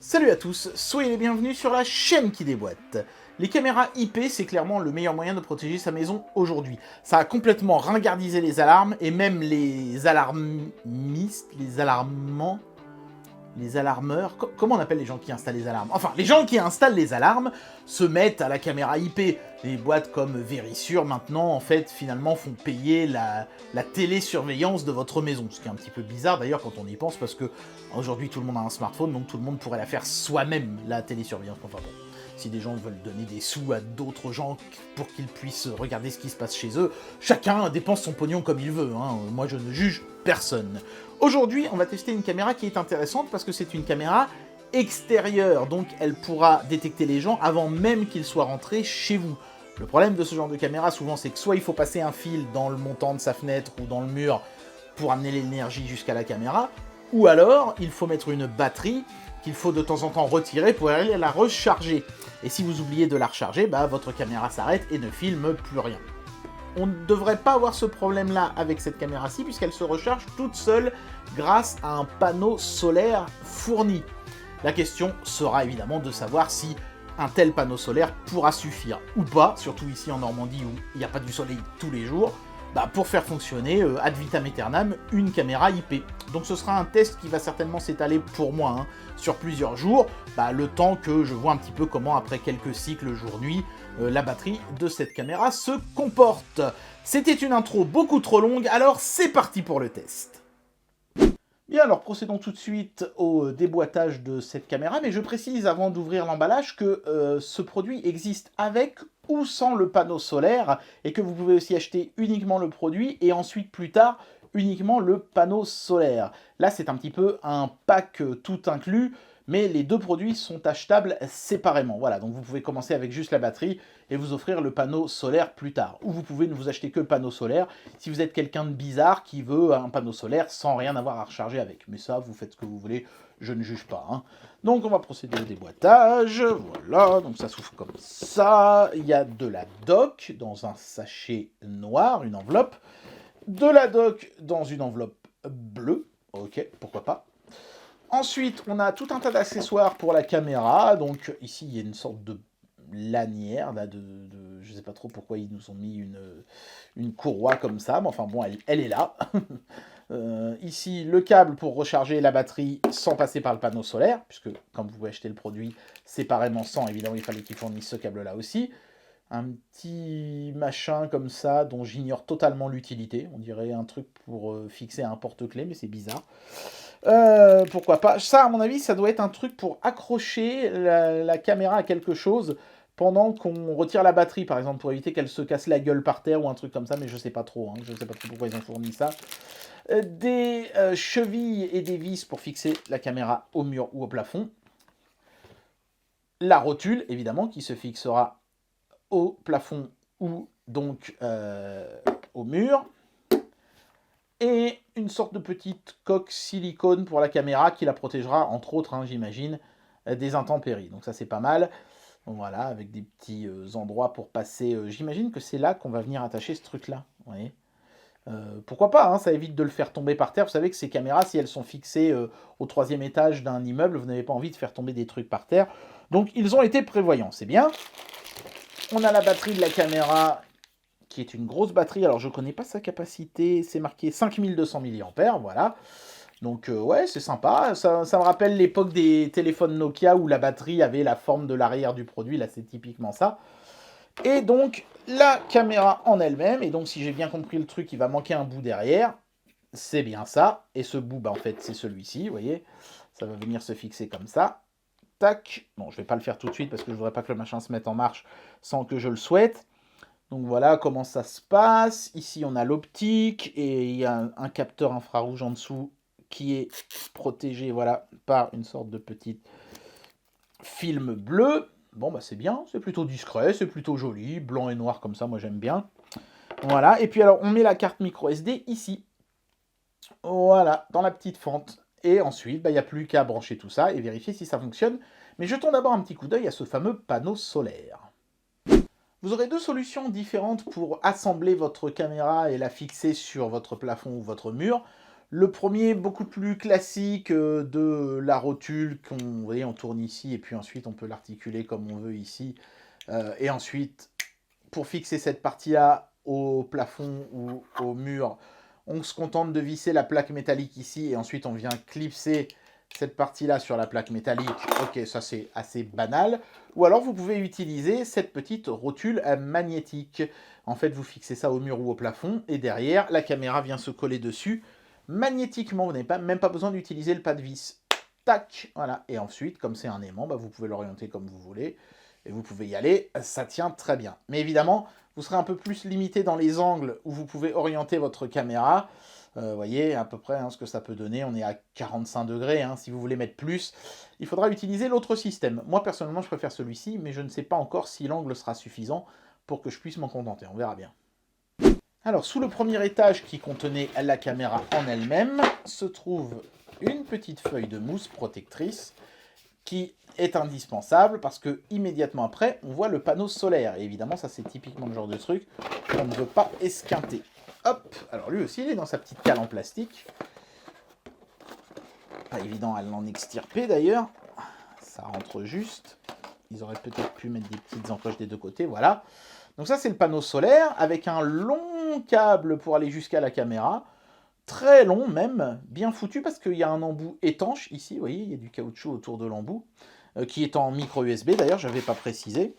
Salut à tous, soyez les bienvenus sur la chaîne qui déboîte. Les caméras IP, c'est clairement le meilleur moyen de protéger sa maison aujourd'hui. Ça a complètement ringardisé les alarmes, et même les alarmistes, les alarmeurs, comment on appelle les gens qui installent les alarmes? Enfin, les gens qui installent les alarmes se mettent à la caméra IP. Les boîtes comme Verisure, maintenant, en fait, finalement, font payer la télésurveillance de votre maison. Ce qui est un petit peu bizarre, d'ailleurs, quand on y pense, parce que aujourd'hui, tout le monde a un smartphone, donc tout le monde pourrait la faire soi-même, la télésurveillance. Enfin bon, si des gens veulent donner des sous à d'autres gens pour qu'ils puissent regarder ce qui se passe chez eux, chacun dépense son pognon comme il veut, hein. Moi, je ne juge personne. Aujourd'hui, on va tester une caméra qui est intéressante parce que c'est une caméra extérieure, donc elle pourra détecter les gens avant même qu'ils soient rentrés chez vous. Le problème de ce genre de caméra, souvent, c'est que soit il faut passer un fil dans le montant de sa fenêtre ou dans le mur pour amener l'énergie jusqu'à la caméra, ou alors il faut mettre une batterie qu'il faut de temps en temps retirer pour aller la recharger. Et si vous oubliez de la recharger, bah, votre caméra s'arrête et ne filme plus rien. On ne devrait pas avoir ce problème-là avec cette caméra-ci, puisqu'elle se recharge toute seule grâce à un panneau solaire fourni. La question sera évidemment de savoir si un tel panneau solaire pourra suffire ou pas, surtout ici en Normandie où il n'y a pas du soleil tous les jours, bah pour faire fonctionner ad vitam aeternam une caméra IP. Donc ce sera un test qui va certainement s'étaler pour moi sur plusieurs jours, le temps que je vois un petit peu comment après quelques cycles jour-nuit, la batterie de cette caméra se comporte. C'était une intro beaucoup trop longue, alors c'est parti pour le test. Bien, alors procédons tout de suite au déboîtage de cette caméra, mais je précise avant d'ouvrir l'emballage que ce produit existe avec ou sans le panneau solaire, et que vous pouvez aussi acheter uniquement le produit, et ensuite plus tard, uniquement le panneau solaire. Là, c'est un petit peu un pack tout inclus, mais les deux produits sont achetables séparément. Voilà, donc vous pouvez commencer avec juste la batterie et vous offrir le panneau solaire plus tard. Ou vous pouvez ne vous acheter que le panneau solaire si vous êtes quelqu'un de bizarre qui veut un panneau solaire sans rien avoir à recharger avec. Mais ça, vous faites ce que vous voulez, je ne juge pas. Donc on va procéder au déboîtage. Voilà, donc ça s'ouvre comme ça. Il y a de la dock dans un sachet noir, une enveloppe. De la dock dans une enveloppe bleue. Ok, pourquoi pas. Ensuite, on a tout un tas d'accessoires pour la caméra. Donc ici, il y a une sorte de lanière, là, je ne sais pas trop pourquoi ils nous ont mis une courroie comme ça, mais enfin bon, elle est là. Ici, le câble pour recharger la batterie sans passer par le panneau solaire, puisque quand vous pouvez acheter le produit séparément sans, évidemment, il fallait qu'ils fournissent ce câble-là aussi. Un petit machin comme ça, dont j'ignore totalement l'utilité. On dirait un truc pour fixer un porte-clés, mais c'est bizarre. Pourquoi pas. Ça, à mon avis, ça doit être un truc pour accrocher la caméra à quelque chose pendant qu'on retire la batterie, par exemple, pour éviter qu'elle se casse la gueule par terre ou un truc comme ça, mais je sais pas trop. Je sais pas trop pourquoi ils ont fourni ça. Des chevilles et des vis pour fixer la caméra au mur ou au plafond. La rotule, évidemment, qui se fixera au plafond ou donc au mur. Et une sorte de petite coque silicone pour la caméra qui la protégera, entre autres, j'imagine, des intempéries. Donc ça, c'est pas mal. Donc voilà, avec des petits endroits pour passer. J'imagine que c'est là qu'on va venir attacher ce truc-là. Vous voyez, pourquoi pas, ça évite de le faire tomber par terre. Vous savez que ces caméras, si elles sont fixées au 3e étage d'un immeuble, vous n'avez pas envie de faire tomber des trucs par terre. Donc ils ont été prévoyants, c'est bien. On a la batterie de la caméra qui est une grosse batterie. Alors, je ne connais pas sa capacité. C'est marqué 5200 mAh, voilà. Donc, ouais, c'est sympa. Ça me rappelle l'époque des téléphones Nokia où la batterie avait la forme de l'arrière du produit. Là, c'est typiquement ça. Et donc, la caméra en elle-même. Et donc, si j'ai bien compris le truc, il va manquer un bout derrière. C'est bien ça. Et ce bout, en fait, c'est celui-ci, vous voyez. Ça va venir se fixer comme ça. Tac. Bon, je ne vais pas le faire tout de suite parce que je ne voudrais pas que le machin se mette en marche sans que je le souhaite. Donc voilà comment ça se passe. Ici, on a l'optique et il y a un capteur infrarouge en dessous qui est protégé, voilà, par une sorte de petit film bleu. Bon, c'est bien, c'est plutôt discret, c'est plutôt joli, blanc et noir comme ça, moi j'aime bien. Voilà, et puis alors, on met la carte micro SD ici. Voilà, dans la petite fente. Et ensuite, il n'y a plus qu'à brancher tout ça et vérifier si ça fonctionne. Mais jetons d'abord un petit coup d'œil à ce fameux panneau solaire. Vous aurez deux solutions différentes pour assembler votre caméra et la fixer sur votre plafond ou votre mur. Le premier, beaucoup plus classique de la rotule, vous voyez, on tourne ici, et puis ensuite on peut l'articuler comme on veut ici. Et ensuite, pour fixer cette partie-là au plafond ou au mur, on se contente de visser la plaque métallique ici, et ensuite on vient clipser cette partie-là sur la plaque métallique. Ok, ça c'est assez banal. Ou alors vous pouvez utiliser cette petite rotule magnétique. En fait, vous fixez ça au mur ou au plafond, et derrière, la caméra vient se coller dessus magnétiquement. Vous n'avez même pas besoin d'utiliser le pas de vis. Tac, voilà. Et ensuite, comme c'est un aimant, vous pouvez l'orienter comme vous voulez. Et vous pouvez y aller, ça tient très bien. Mais évidemment, vous serez un peu plus limité dans les angles où vous pouvez orienter votre caméra. Vous voyez à peu près ce que ça peut donner. On est à 45 degrés. Si vous voulez mettre plus, il faudra utiliser l'autre système. Moi, personnellement, je préfère celui-ci, mais je ne sais pas encore si l'angle sera suffisant pour que je puisse m'en contenter. On verra bien. Alors, sous le premier étage qui contenait la caméra en elle-même, se trouve une petite feuille de mousse protectrice qui est indispensable parce que immédiatement après, on voit le panneau solaire. Et évidemment, ça c'est typiquement le genre de truc qu'on ne veut pas esquinter. Hop, alors lui aussi, il est dans sa petite cale en plastique. Pas évident à l'en extirper d'ailleurs. Ça rentre juste. Ils auraient peut-être pu mettre des petites encoches des deux côtés, voilà. Donc ça, c'est le panneau solaire avec un long câble pour aller jusqu'à la caméra. Très long même, bien foutu parce qu'il y a un embout étanche ici, vous voyez, il y a du caoutchouc autour de l'embout, qui est en micro USB d'ailleurs, je n'avais pas précisé.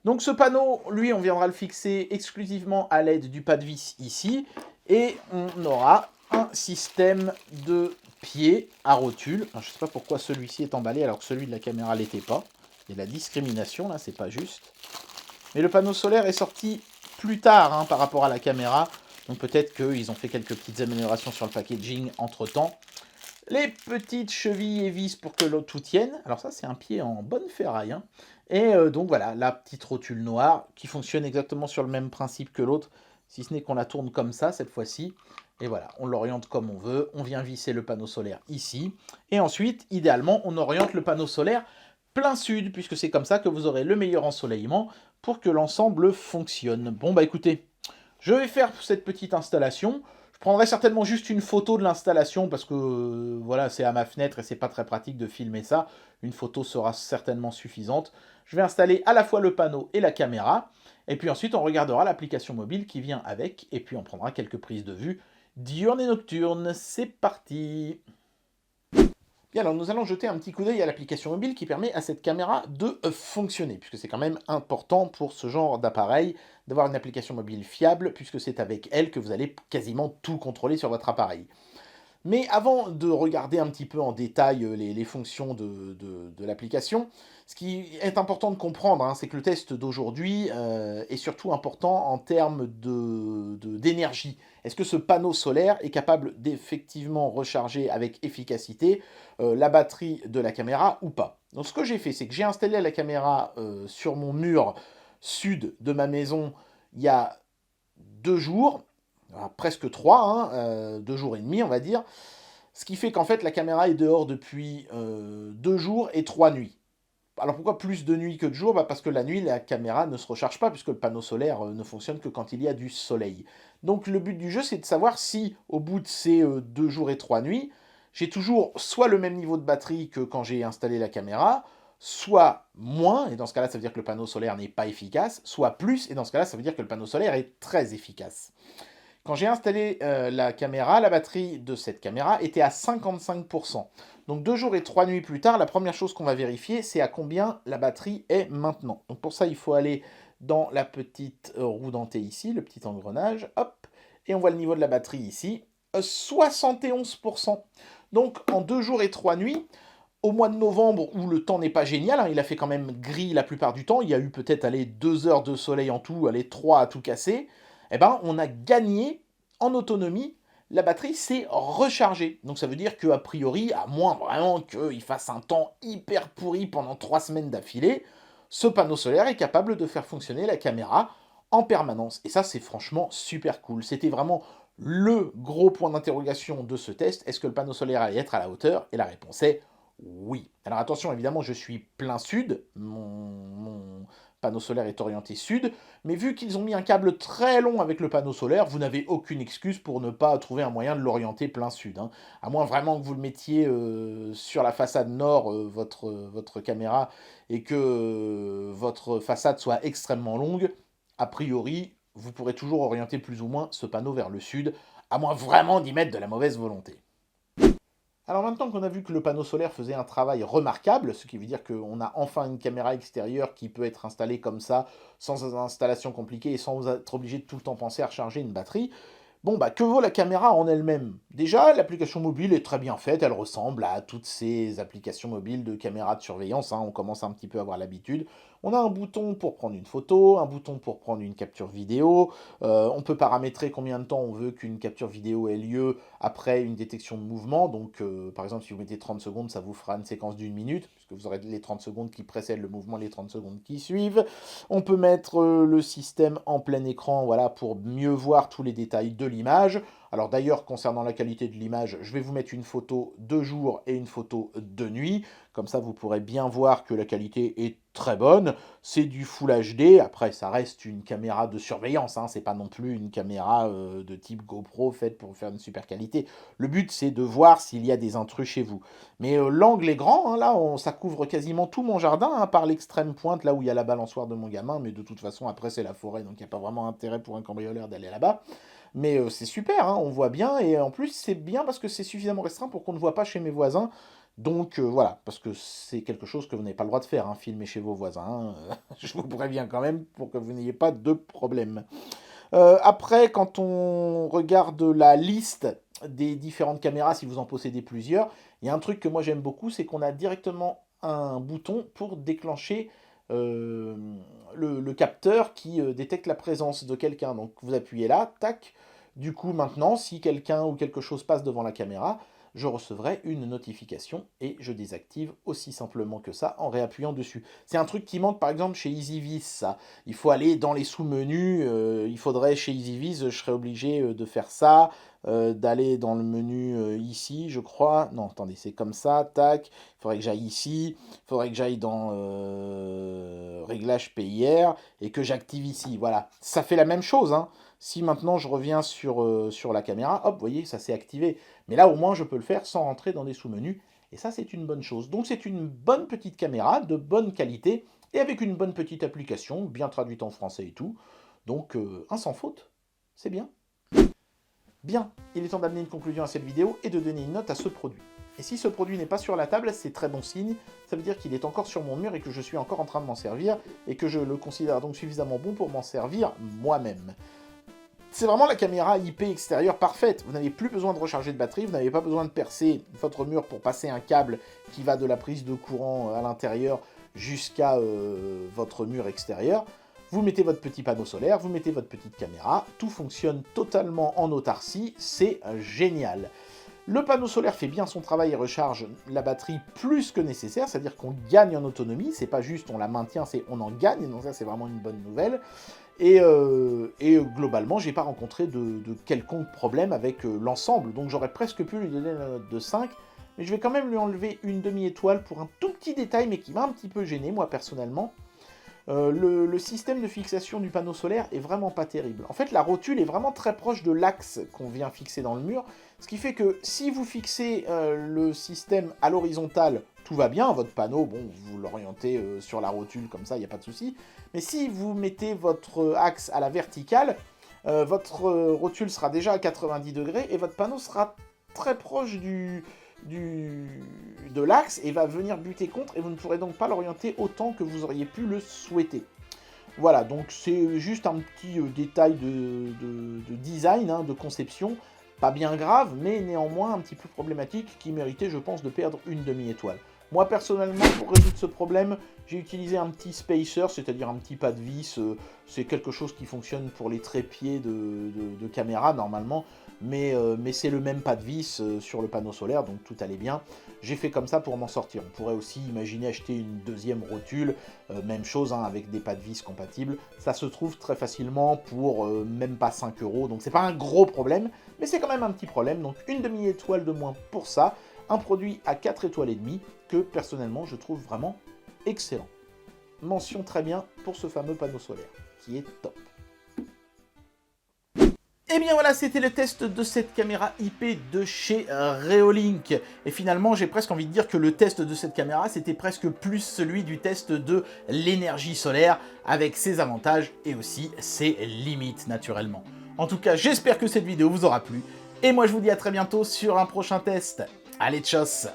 Donc ce panneau, lui, on viendra le fixer exclusivement à l'aide du pas de vis ici, et on aura un système de pieds à rotule. Alors, je ne sais pas pourquoi celui-ci est emballé alors que celui de la caméra l'était pas. Il y a de la discrimination là, c'est pas juste. Mais le panneau solaire est sorti plus tard par rapport à la caméra. Donc peut-être qu'ils ont fait quelques petites améliorations sur le packaging entre-temps. Les petites chevilles et vis pour que l'autre tout tienne. Alors ça, c'est un pied en bonne ferraille. Et donc voilà, la petite rotule noire qui fonctionne exactement sur le même principe que l'autre, si ce n'est qu'on la tourne comme ça cette fois-ci. Et voilà, on l'oriente comme on veut. On vient visser le panneau solaire ici. Et ensuite, idéalement, on oriente le panneau solaire plein sud, puisque c'est comme ça que vous aurez le meilleur ensoleillement pour que l'ensemble fonctionne. Bon, bah écoutez, je vais faire cette petite installation. Je prendrai certainement juste une photo de l'installation parce que voilà, c'est à ma fenêtre et c'est pas très pratique de filmer ça. Une photo sera certainement suffisante. Je vais installer à la fois le panneau et la caméra. Et puis ensuite, on regardera l'application mobile qui vient avec. Et puis on prendra quelques prises de vue diurnes et nocturnes. C'est parti! Bien, alors nous allons jeter un petit coup d'œil à l'application mobile qui permet à cette caméra de fonctionner, puisque c'est quand même important pour ce genre d'appareil d'avoir une application mobile fiable, puisque c'est avec elle que vous allez quasiment tout contrôler sur votre appareil. Mais avant de regarder un petit peu en détail les fonctions de l'application, ce qui est important de comprendre, c'est que le test d'aujourd'hui est surtout important en termes d'énergie. Est-ce que ce panneau solaire est capable d'effectivement recharger avec efficacité la batterie de la caméra ou pas? Donc ce que j'ai fait, c'est que j'ai installé la caméra sur mon mur sud de ma maison il y a 2 jours, presque 3, 2 jours et demi on va dire, ce qui fait qu'en fait la caméra est dehors depuis 2 jours et 3 nuits. Alors pourquoi plus de nuits que de jours? Parce que la nuit la caméra ne se recharge pas puisque le panneau solaire ne fonctionne que quand il y a du soleil. Donc le but du jeu c'est de savoir si au bout de ces 2 jours et 3 nuits, j'ai toujours soit le même niveau de batterie que quand j'ai installé la caméra, soit moins, et dans ce cas-là ça veut dire que le panneau solaire n'est pas efficace, soit plus, et dans ce cas-là ça veut dire que le panneau solaire est très efficace. Quand j'ai installé la caméra, la batterie de cette caméra était à 55%. Donc 2 jours et 3 nuits plus tard, la première chose qu'on va vérifier, c'est à combien la batterie est maintenant. Donc pour ça, il faut aller dans la petite roue dentée ici, le petit engrenage, hop, et on voit le niveau de la batterie ici, 71%. Donc en 2 jours et 3 nuits, au mois de novembre, où le temps n'est pas génial, il a fait quand même gris la plupart du temps, il y a eu peut-être 2 heures de soleil en tout, 3 à tout casser, eh ben, on a gagné en autonomie, la batterie s'est rechargée. Donc ça veut dire qu'a priori, à moins vraiment qu'il fasse un temps hyper pourri pendant 3 semaines d'affilée, ce panneau solaire est capable de faire fonctionner la caméra en permanence. Et ça, c'est franchement super cool. C'était vraiment le gros point d'interrogation de ce test. Est-ce que le panneau solaire allait être à la hauteur? Et la réponse est oui. Alors attention, évidemment, je suis plein sud. Mon panneau solaire est orienté sud, mais vu qu'ils ont mis un câble très long avec le panneau solaire, vous n'avez aucune excuse pour ne pas trouver un moyen de l'orienter plein sud, hein. À moins vraiment que vous le mettiez sur la façade nord, votre caméra, et que votre façade soit extrêmement longue, a priori, vous pourrez toujours orienter plus ou moins ce panneau vers le sud, à moins vraiment d'y mettre de la mauvaise volonté. Alors maintenant qu'on a vu que le panneau solaire faisait un travail remarquable, ce qui veut dire qu'on a enfin une caméra extérieure qui peut être installée comme ça, sans installation compliquée et sans être obligé de tout le temps penser à recharger une batterie, bon, bah, que vaut la caméra en elle-même? Déjà, l'application mobile est très bien faite, elle ressemble à toutes ces applications mobiles de caméra de surveillance, hein, on commence un petit peu à avoir l'habitude. On a un bouton pour prendre une photo, un bouton pour prendre une capture vidéo, on peut paramétrer combien de temps on veut qu'une capture vidéo ait lieu après une détection de mouvement, donc par exemple si vous mettez 30 secondes, ça vous fera une séquence d'1 minute, puisque vous aurez les 30 secondes qui précèdent le mouvement, les 30 secondes qui suivent. On peut mettre le système en plein écran, voilà, pour mieux voir tous les détails de l'image. Alors d'ailleurs, concernant la qualité de l'image, je vais vous mettre une photo de jour et une photo de nuit. Comme ça, vous pourrez bien voir que la qualité est très bonne. C'est du Full HD. Après, ça reste une caméra de surveillance, hein. C'est pas non plus une caméra de type GoPro faite pour faire une super qualité. Le but, c'est de voir s'il y a des intrus chez vous. Mais l'angle est grand, hein. Là, ça couvre quasiment tout mon jardin, hein, par l'extrême pointe, là où il y a la balançoire de mon gamin. Mais de toute façon, après, c'est la forêt, donc il n'y a pas vraiment intérêt pour un cambrioleur d'aller là-bas. Mais c'est super, hein, on voit bien, et en plus c'est bien parce que c'est suffisamment restreint pour qu'on ne voit pas chez mes voisins. Donc voilà, parce que c'est quelque chose que vous n'avez pas le droit de faire, hein, filmer chez vos voisins, hein. Je vous préviens quand même pour que vous n'ayez pas de problème. Après, quand on regarde la liste des différentes caméras, si vous en possédez plusieurs, il y a un truc que moi j'aime beaucoup, c'est qu'on a directement un bouton pour déclencher euh, le capteur qui détecte la présence de quelqu'un. Donc vous appuyez là, tac. Du coup, maintenant, si quelqu'un ou quelque chose passe devant la caméra, je recevrai une notification et je désactive aussi simplement que ça en réappuyant dessus. C'est un truc qui manque par exemple chez EasyViz, ça. Il faut aller dans les sous-menus, il faudrait chez EasyViz, je serais obligé de faire ça, d'aller dans le menu ici, je crois. Non, attendez, c'est comme ça, tac. Il faudrait que j'aille ici, il faudrait que j'aille dans Réglages PIR et que j'active ici. Voilà, ça fait la même chose, hein. Si maintenant je reviens sur la caméra, hop, vous voyez, ça s'est activé. Mais là, au moins, je peux le faire sans rentrer dans des sous-menus. Et ça, c'est une bonne chose. Donc, c'est une bonne petite caméra, de bonne qualité, et avec une bonne petite application, bien traduite en français et tout. Donc, un sans faute. C'est bien. Bien, il est temps d'amener une conclusion à cette vidéo et de donner une note à ce produit. Et si ce produit n'est pas sur la table, c'est très bon signe. Ça veut dire qu'il est encore sur mon mur et que je suis encore en train de m'en servir, et que je le considère donc suffisamment bon pour m'en servir moi-même. C'est vraiment la caméra IP extérieure parfaite. Vous n'avez plus besoin de recharger de batterie, vous n'avez pas besoin de percer votre mur pour passer un câble qui va de la prise de courant à l'intérieur jusqu'à votre mur extérieur. Vous mettez votre petit panneau solaire, vous mettez votre petite caméra, tout fonctionne totalement en autarcie, c'est génial. Le panneau solaire fait bien son travail et recharge la batterie plus que nécessaire, c'est-à-dire qu'on gagne en autonomie, c'est pas juste on la maintient, c'est on en gagne, donc ça c'est vraiment une bonne nouvelle. Et globalement, j'ai pas rencontré de quelconque problème avec l'ensemble, donc j'aurais presque pu lui donner la note de 5, mais je vais quand même lui enlever une demi-étoile pour un tout petit détail, mais qui m'a un petit peu gêné, moi personnellement. Le système de fixation du panneau solaire est vraiment pas terrible. En fait, la rotule est vraiment très proche de l'axe qu'on vient fixer dans le mur, ce qui fait que si vous fixez le système à l'horizontale, tout va bien, votre panneau, bon, vous l'orientez sur la rotule comme ça, il n'y a pas de souci. Mais si vous mettez votre axe à la verticale, votre rotule sera déjà à 90 degrés et votre panneau sera très proche de l'axe et va venir buter contre, et vous ne pourrez donc pas l'orienter autant que vous auriez pu le souhaiter. Voilà, donc c'est juste un petit détail de design, hein, de conception, pas bien grave, mais néanmoins un petit peu problématique, qui méritait, je pense, de perdre une demi-étoile. Moi, personnellement, pour résoudre ce problème, j'ai utilisé un petit spacer, c'est-à-dire un petit pas de vis. C'est quelque chose qui fonctionne pour les trépieds de caméra, normalement, mais c'est le même pas de vis sur le panneau solaire, donc tout allait bien. J'ai fait comme ça pour m'en sortir. On pourrait aussi imaginer acheter une deuxième rotule, même chose, hein, avec des pas de vis compatibles. Ça se trouve très facilement pour même pas 5 €, donc c'est pas un gros problème, mais c'est quand même un petit problème, donc une demi-étoile de moins pour ça. Un produit à 4 étoiles et demie que personnellement je trouve vraiment excellent. mention très bien pour ce fameux panneau solaire, qui est top. Et bien voilà, c'était le test de cette caméra IP de chez Reolink. Et finalement, j'ai presque envie de dire que le test de cette caméra, c'était presque plus celui du test de l'énergie solaire, avec ses avantages et aussi ses limites, naturellement. En tout cas, j'espère que cette vidéo vous aura plu. Et moi, je vous dis à très bientôt sur un prochain test. Allez, tchuss!